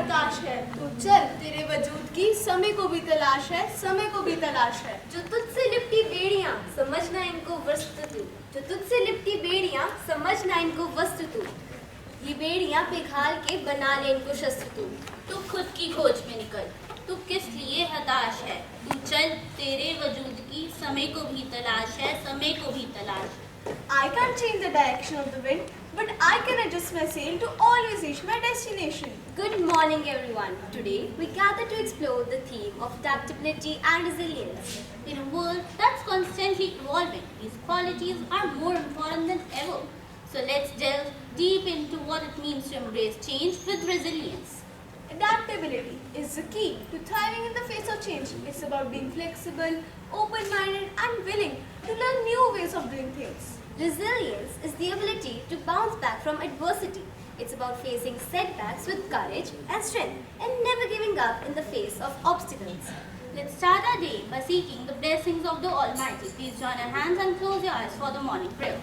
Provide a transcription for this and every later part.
हताश है, तो चल तेरे वजूद की समय को भी तलाश है, समय को भी तलाश है। जो तुझसे लिपटी बेड़ियां समझना इनको वस्तु तू, जो तुझसे लिपटी बेड़ियां समझना इनको वस्तु तू, ये बेड़ियां पिघाल के बना ले इनको शस्त्र तू। तू खुद की खोज में निकल, तू किस लिए हताश है, तू चल तेरे वजूद की समय को भी तलाश है, समय को भी तलाश है। I can't change the direction of the wind, but I can adjust my sail to always reach my destination. Good morning everyone. Today we gather to explore the theme of adaptability and resilience. In a world that's constantly evolving, these qualities are more important than ever. So let's delve deep into what it means to embrace change with resilience. Adaptability is the key to thriving in the face of change. It's about being flexible, open-minded and willing to learn new ways of doing things. Resilience is the ability to bounce back from adversity. It's about facing setbacks with courage and strength and never giving up in the face of obstacles. Let's start our day by seeking the blessings of the Almighty. Please join our hands and close your eyes for the morning prayer.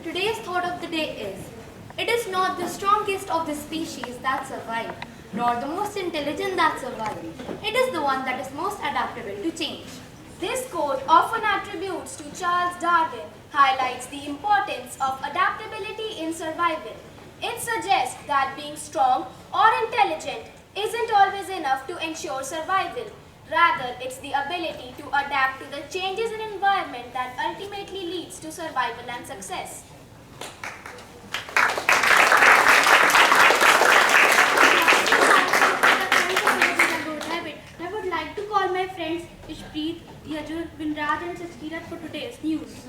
Today's thought of the day is, it is not the strongest of the species that survive, nor the most intelligent that survive. It is the one that is most adaptable to change. This quote, often attributes to Charles Darwin, highlights the importance of adaptability in survival. It suggests that being strong or intelligent isn't always enough to ensure survival. Rather, it's the ability to adapt to the changes in environment that ultimately leads to survival and success. I would like to call my friends Ishpreet, Yajur, Vinraj and Saskirat for today's news.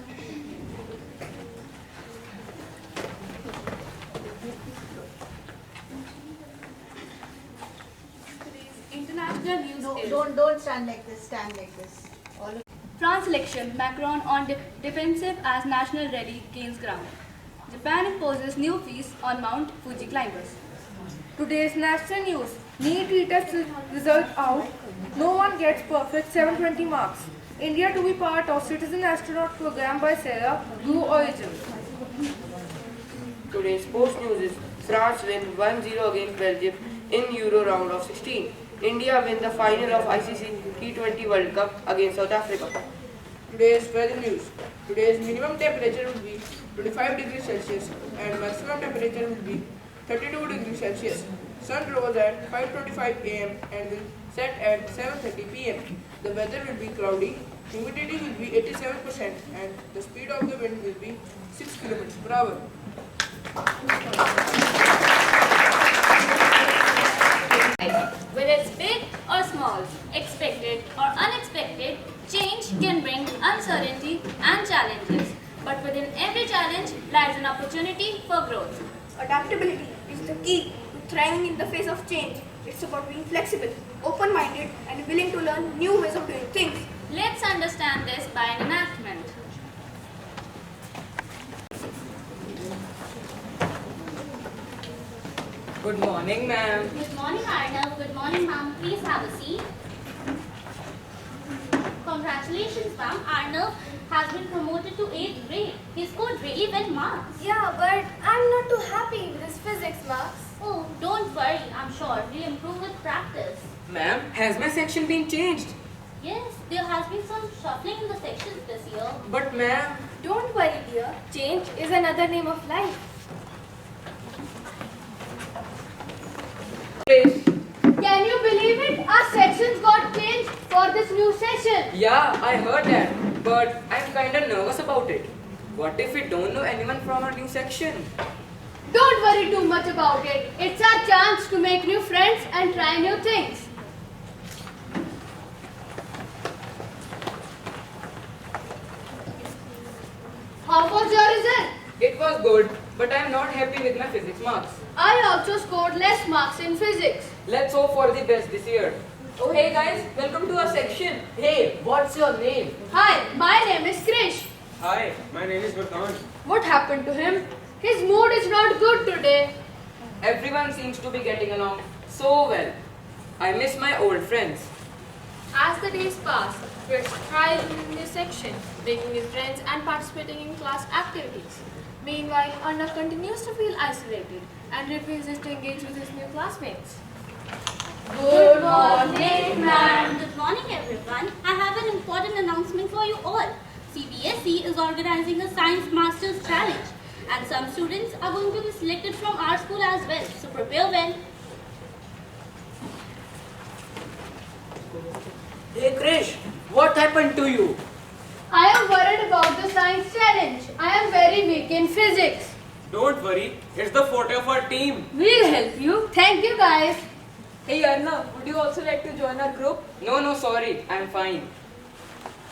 International news is... Don't stand like this, stand like this. France election, Macron on defensive as national rally gains ground. Japan imposes new fees on Mount Fuji climbers. Today's national news, NEET retest result out, no one gets perfect 720 marks. India to be part of Citizen Astronaut program by Sarah, Blue Origin. Today's sports news is France win 1-0 against Belgium in Euro round of 16. India win the final of ICC T20 World Cup against South Africa. Today's weather news. Today's minimum temperature will be 25 degrees Celsius and maximum temperature will be 32 degrees Celsius. Sun rose at 5:25 am and will set at 7:30 pm. The weather will be cloudy, humidity will be 87% and the speed of the wind will be 6 kilometers per hour. Whether it's big or small, expected or unexpected, change can bring uncertainty and challenges. But within every challenge lies an opportunity for growth. Adaptability is the key to thriving in the face of change. It's about being flexible, open-minded, and willing to learn new ways of doing things. Let's understand this by an enactment. Good morning, ma'am. Good morning, Arnav. Good morning, ma'am. Please have a seat. Congratulations, ma'am. Arnav has been promoted to 8th grade. He scored really well marks. Yeah, but I'm not too happy with his physics marks. Oh, don't worry. I'm sure he'll improve with practice. Ma'am, has my section been changed? Yes, there has been some shuffling in the sections this year. But ma'am, Don't worry, dear. Change is another name of life. Krish. Can you believe it? Our sections got changed for this new session. Yeah, I heard that. But I'm kinda nervous about it. What if we don't know anyone from our new section? Don't worry too much about it. It's our chance to make new friends and try new things. How was your result? It was good, but I'm not happy with my physics marks. I also scored less marks in physics. Let's hope for the best this year. Oh hey guys, welcome to our section. Hey, what's your name? Hi, my name is Krish. Hi, my name is Varkan. What happened to him? His mood is not good today. Everyone seems to be getting along so well. I miss my old friends. As the days passed, Chris thrived in this section, making new friends and participating in class activities. Meanwhile, Arnav continues to feel isolated and refuses to engage with his new classmates. Good morning, ma'am. Good morning, everyone. I have an important announcement for you all. CBSE is organizing a Science Masters Challenge, and some students are going to be selected from our school as well. So prepare well. Hey Krish, what happened to you? I am worried about the science challenge. I am very weak in physics. Don't worry, it's the forte of our team. We'll help you. Thank you, guys. Hey Arnav, would you also like to join our group? No, sorry, I'm fine.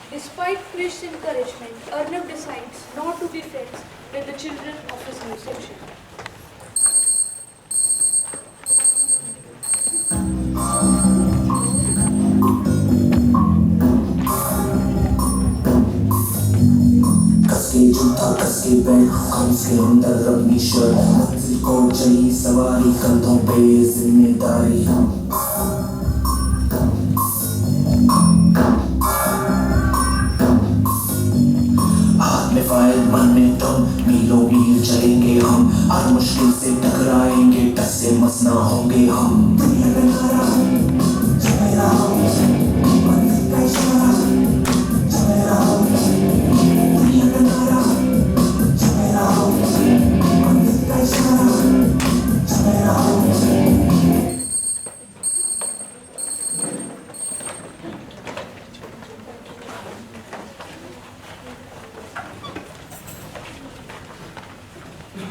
Despite Krish's encouragement, Arnav decides not to be friends with the children of his new section. कसके जूता कसके bag उसके अंदर रबनी shirt मंजिल को चली सवारी कंधों पे जिम्मेदारी हाथ में फाइल मन में दम मीलों मील चलेंगे हम हर मुश्किल से टकराएंगे टस से मस ना होंगे हम दुनिया का नारा चले रहो मंजिल का इशारा चले रहो दुनिया का नारा चले रहो मंजिल का इशारा चले रहो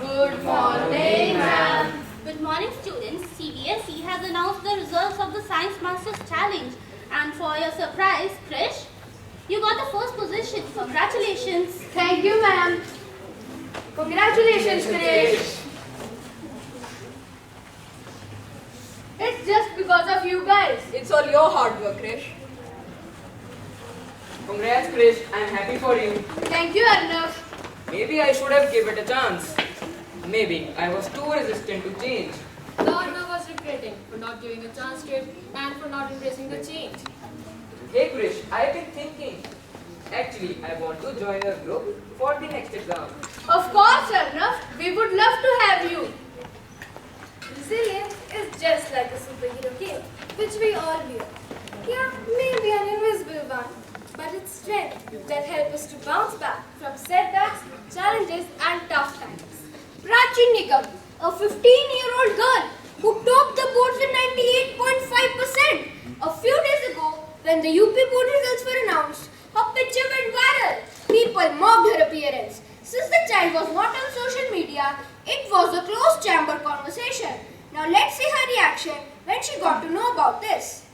Good morning, ma'am. Good morning, students. CBSE has announced the results of the Science Masters Challenge. And for your surprise, Krish, you got the first position. Congratulations. Thank you, ma'am. Congratulations, Krish. It's just because of you guys. It's all your hard work, Krish. Congrats, Krish. I'm happy for you. Thank you, Arnav. Maybe I should have given it a chance. Maybe I was too resistant to change. Arnav was regretting for not giving a chance to it and for not embracing the change. Hey Krish, I've been thinking. Actually, I want to join your group for the next exam. Of course, Arnav. We would love to have you. Resilience is just like a superhero cape, which we all wear. Yeah, maybe an invisible one, but it's strength that helps us to bounce back from setbacks, challenges, and tough times. Prachi Nigam, a 15-year-old girl who topped the board with 98.5%. A few days ago, when the UP board results were announced, her picture went viral. People mocked her appearance. Since the child was not on social media, it was a closed chamber conversation. Now let's see her reaction when she got to know about this.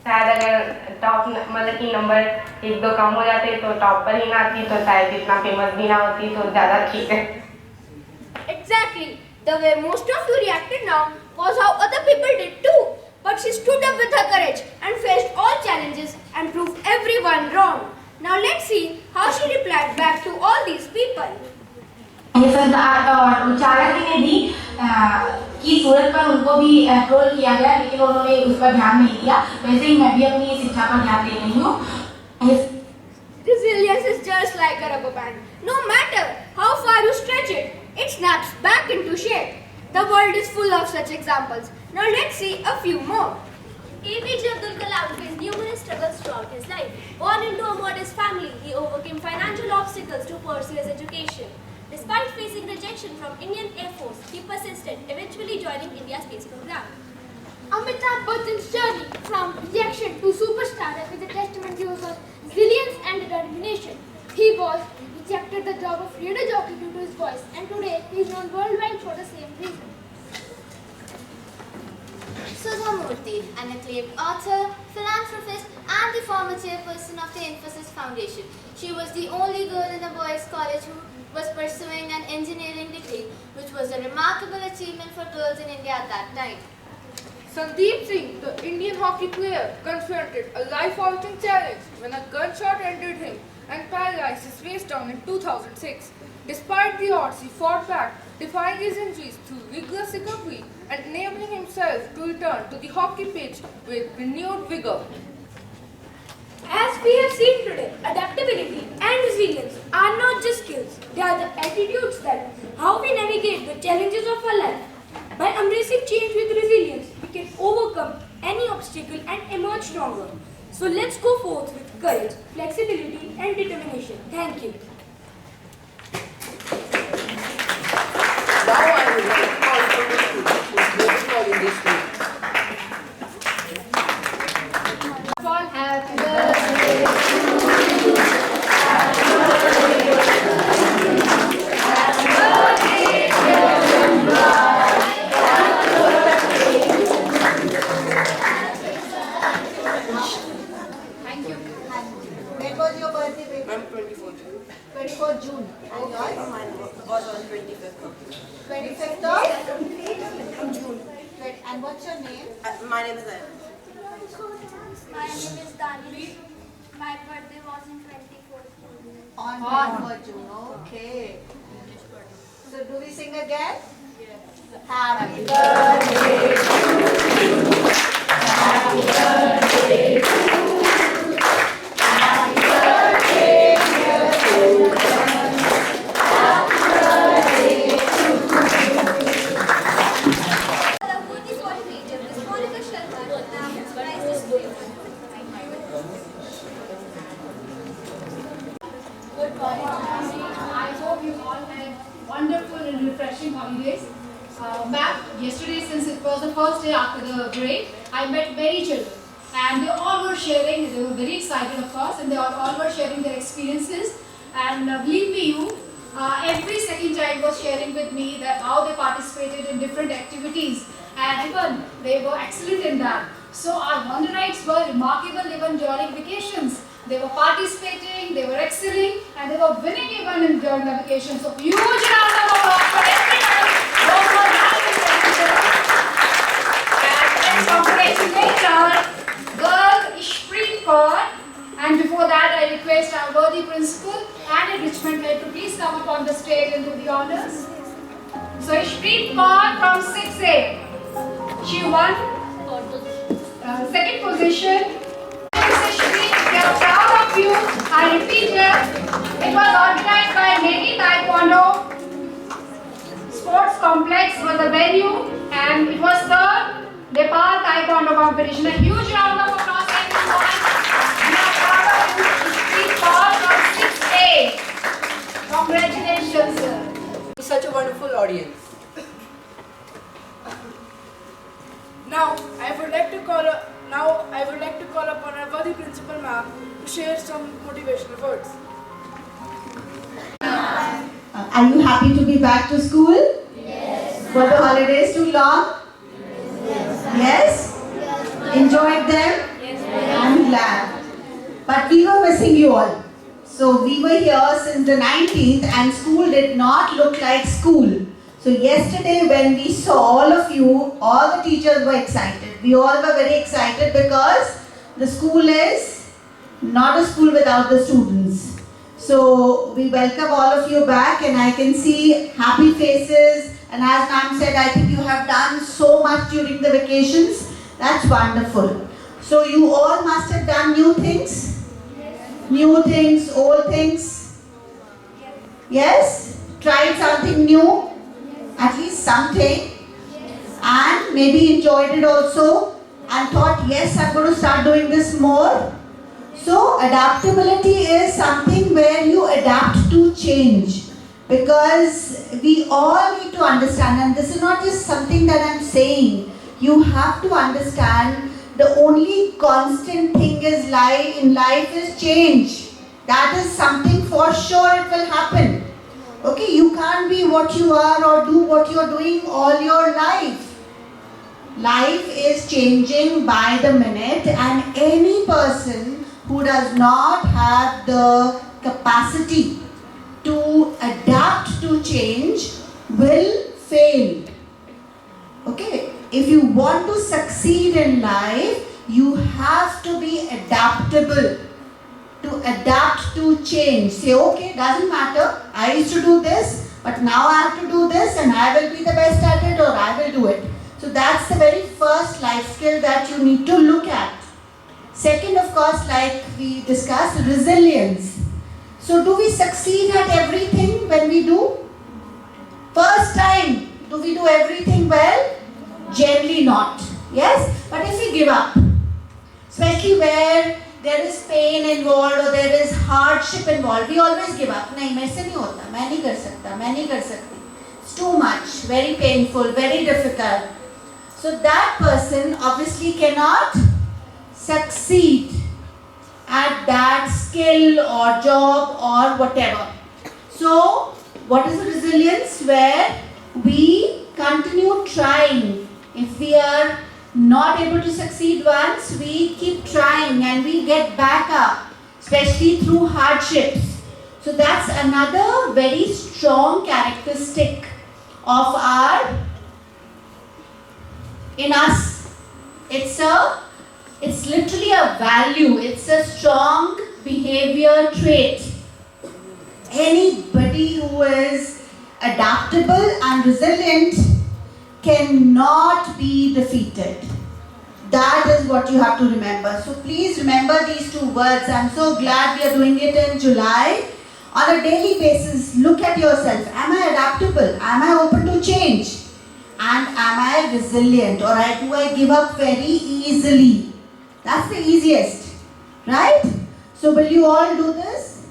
शायद अगर top मतलब कि number 1-2 कम हो जाते तो top पर ही ना आती तो शायद इतना फेमस भी ना होती तो ज़्यादा ठीक है. Exactly. The way most of you reacted now was how other people did too. But she stood up with her courage and faced all challenges and proved everyone wrong. Now let's see how she replied back to all these people. ये सब और उजाला जी ने दी कि सूरत पर उनको भी troll किया गया लेकिन उन्होंने उस पर ध्यान नहीं दिया. वैसे ही मैं भी अपनी शिक्षा पर ध्यान दे रही हूँ. Resilience is just like a rubber band. No matter how far you stretch it, it snaps back into shape. The world is full of such examples. Now let's see a few more. APJ Abdul Kalam faced numerous struggles throughout his life. Born into a modest family, he overcame financial obstacles to pursue his education. Despite facing rejection from Indian Air Force, he persisted, eventually joining India's space program. Amitabh Bachchan's journey from rejection to superstar is a testament to his resilience and determination. He was rejected the job of radio jockey due to his voice, and today he is known worldwide for the same reason. Sudha Murthy, an acclaimed author, philanthropist, and the former chairperson of the Infosys Foundation. She was the only girl in a boys' college who was pursuing an engineering degree, which was a remarkable achievement for girls in India at that time. Sandeep Singh, the Indian hockey player, confronted a life-altering challenge when a gunshot entered him and paralyzed his waist down in 2006. Despite the odds, he fought back, defying his injuries through rigorous recovery and enabling himself to return to the hockey pitch with renewed vigor. As we have seen today, adaptability and resilience are not just skills, they are the attitudes that how we navigate the challenges of our life. By embracing change with resilience, we can overcome any obstacle and emerge stronger. So let's go forth with courage, flexibility and determination. Thank you. Now I would like to call for the students who is going to call in this week. Happy birthday. Thank you. When was your birthday, baby? I'm 24th June. 24th June. And yours? Mine was on 25th. 25th of June. And what's your name? My name is Ayan. My name is Dani. My birthday was in 24th June. On 24th June. Okay. So do we sing again? Yes. Happy birthday to you. Happy birthday to you. Happy birthday, dear children. Happy birthday to you. The Murthy coordinator, Ms. Monica Sharma, will now prize display. Good morning. I hope you all had wonderful and refreshing holidays. Ma'am, yesterday, since it was the first day after the break, I met many children and they all were sharing, they were very excited of course, and they all were sharing their experiences. And believe me you, every second child was sharing with me that how they participated in different activities and even they were excellent in that. So our Wonderites were remarkable even during vacations. They were participating, they were excelling, and they were winning even during the vacation. So huge round of applause for everyone. Those who are having and let's congratulate our girl Ishpreet Kaur. And before that, I request our worthy principal and enrichment head to please come up on the stage and do the honors. So Ishpreet Kaur from 6A. She won second position. We are proud of you. I repeat here, it was our Apex was the venue, and it was the Nepal Taekwondo competition. A huge round of applause, everyone. We are proud of you. Street ball from 6A. Congratulations, sir. Such a wonderful audience. Now I would like to call upon our worthy principal ma'am to share some motivational words. Are you happy to be back to school? Yes. Were the holidays too long? Yes. Enjoyed them? Yes. I'm glad. But we were missing you all. So we were here since the 19th and school did not look like school. So yesterday when we saw all of you, all the teachers were excited. We all were very excited because the school is not a school without the students. So we welcome all of you back, and I can see happy faces, and as ma'am said, I think you have done so much during the vacations. That's wonderful. So you all must have done new things? New things, old things? Yes? Tried something new? At least something? And maybe enjoyed it also and thought, yes, I'm going to start doing this more. So adaptability is something where you adapt to change, because we all need to understand, and this is not just something that I'm saying, you have to understand the only constant thing is in life is change. That is something for sure it will happen. Okay, you can't be what you are or do what you're doing all your life. Life is changing by the minute, and any person who does not have the capacity to adapt to change will fail. Okay, if you want to succeed in life, you have to be adaptable. To adapt to change. Say, okay, doesn't matter, I used to do this, but now I have to do this, and I will be the best at it, or I will do it. So that's the very first life skill that you need to look at. Second, of course, like we discussed, resilience. So do we succeed at everything when we do? First time, do we do everything well? Generally not. Yes? But if we give up, especially where there is pain involved or there is hardship involved, we always give up. नहीं, मेरे से नहीं होता, मैं नहीं कर सकता, मैं नहीं कर सकती. It's too much, very painful, very difficult. So that person obviously cannot succeed at that skill or job or whatever. So what is the resilience? Where we continue trying. If we are not able to succeed once, we keep trying and we get back up, especially through hardships. So that's another very strong characteristic of in us. It's literally a value. It's a strong behavior trait. Anybody who is adaptable and resilient cannot be defeated. That is what you have to remember. So please remember these two words. I'm so glad we are doing it in July. On a daily basis, look at yourself. Am I adaptable? Am I open to change? And am I resilient? Or do I give up very easily? That's the easiest, right? So will you all do this?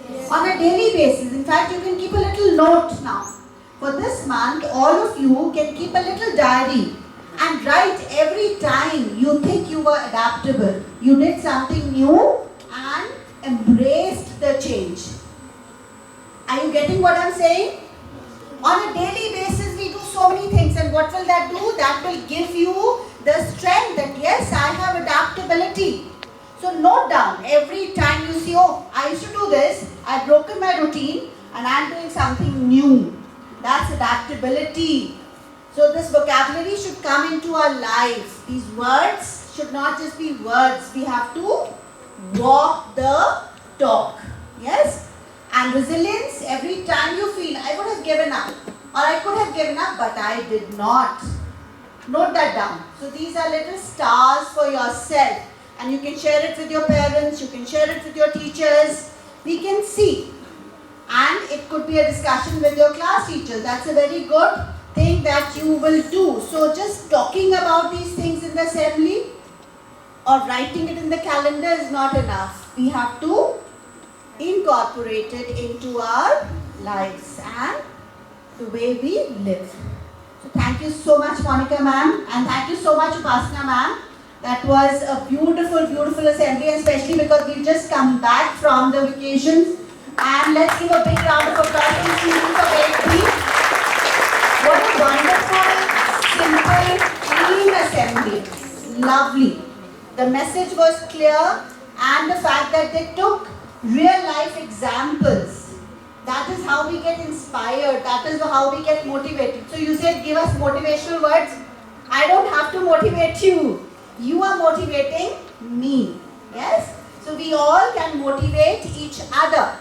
Yes. On a daily basis. In fact, you can keep a little note now. For this month, all of you can keep a little diary and write every time you think you were adaptable. You did something new and embraced the change. Are you getting what I'm saying? On a daily basis, we do so many things, and what will that do? That will give you the strength that yes, I have adaptability. So note down every time you see, oh, I used to do this, I've broken my routine and I'm doing something new. That's adaptability. So this vocabulary should come into our lives. These words should not just be words. We have to walk the talk. Yes? And resilience, every time you feel, I would have given up, or I could have given up, but I did not. Note that down. So these are little stars for yourself. And you can share it with your parents, you can share it with your teachers. We can see. And it could be a discussion with your class teachers. That's a very good think that you will do. So just talking about these things in the assembly or writing it in the calendar is not enough. We have to incorporate it into our lives and the way we live. So thank you so much, Monica ma'am, and thank you so much, Upasana ma'am. That was a beautiful, beautiful assembly, especially because we've just come back from the vacations. And let's give a big round of applause to the students of 8B. What a wonderful, simple, clean assembly. Lovely. The message was clear, and the fact that they took real life examples. That is how we get inspired. That is how we get motivated. So you said give us motivational words. I don't have to motivate you. You are motivating me. Yes? So we all can motivate each other.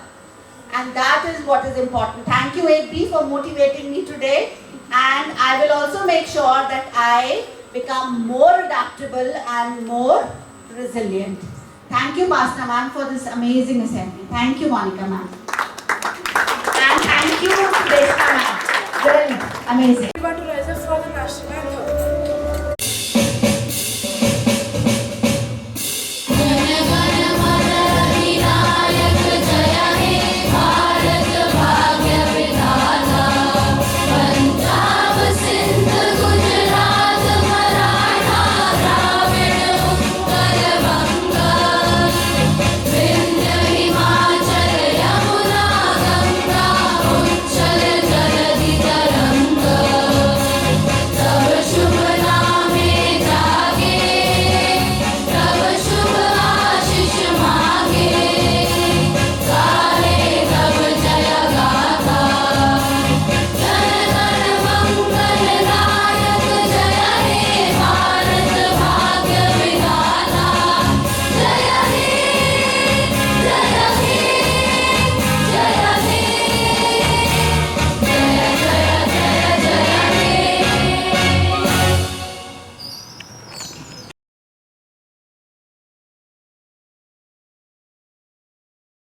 And that is what is important. Thank you 8B for motivating me today. And I will also make sure that I become more adaptable and more resilient. Thank you, Pasna ma'am, for this amazing assembly. Thank you, Monica ma'am. And thank you, Sudeshna ma'am. Very amazing. We want to rise up for the national anthem.